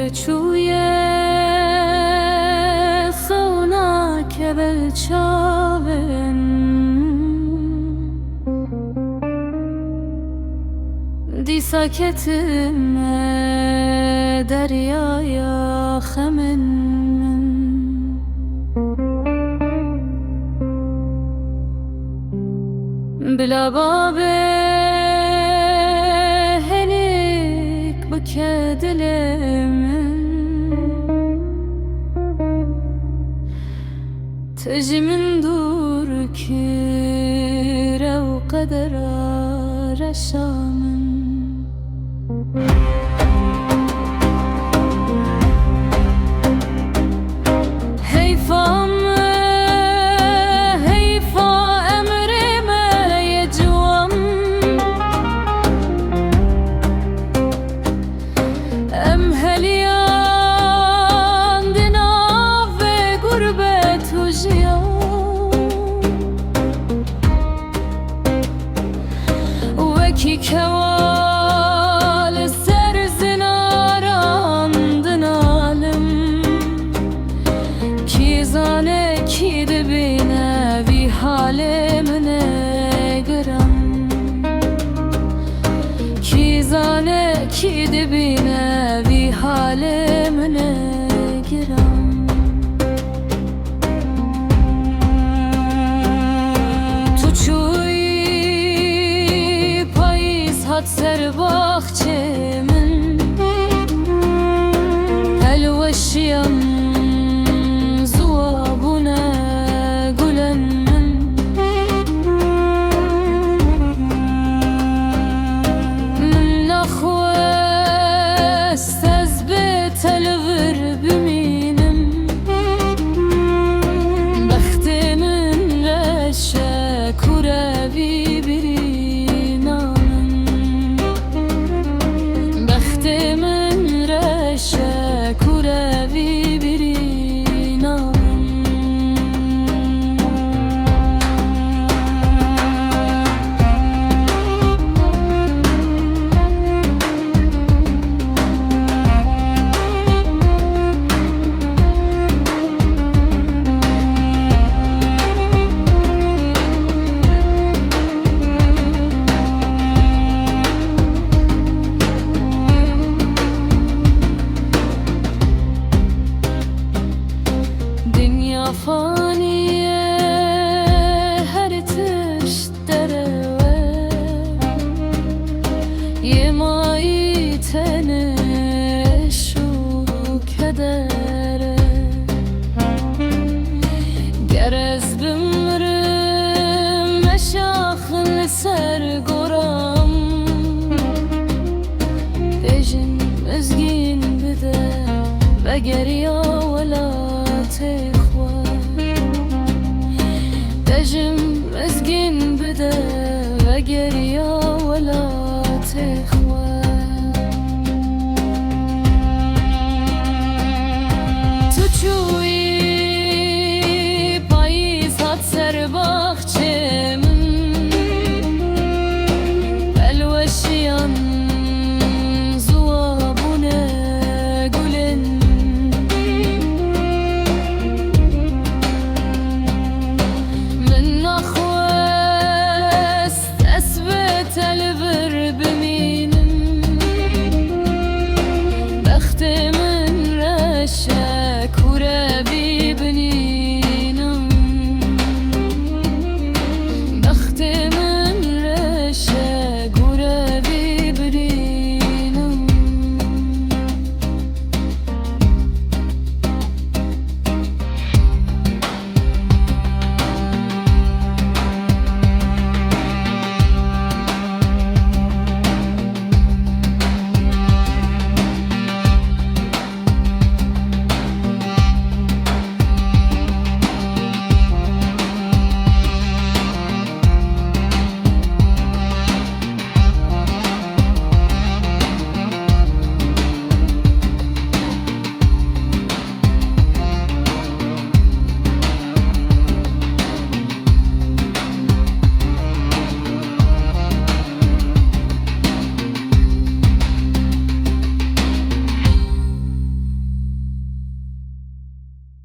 Čuje sona kebel çaven Di saketime deryaya xemin Bila babe helik bike dilimin Tecimin dur ki rev kadera reşamın Ki keval ser zinaran alim Ki zane ki dibine vi halimine giram Ki zane ki dibine vi halimine giram Ser bahçemin Elveşiyem zuabune gülenmin Min nakhwe stezbe telvir biminim Bextimin reşe kurevi biri kurevi biri namım Faniye her tişt dereve Yemai tene şu kedere Gerez bimrim meşakhın ser goram Bejin mezgin bide ve geriya vela tek Dejim mezgin bide ve geriya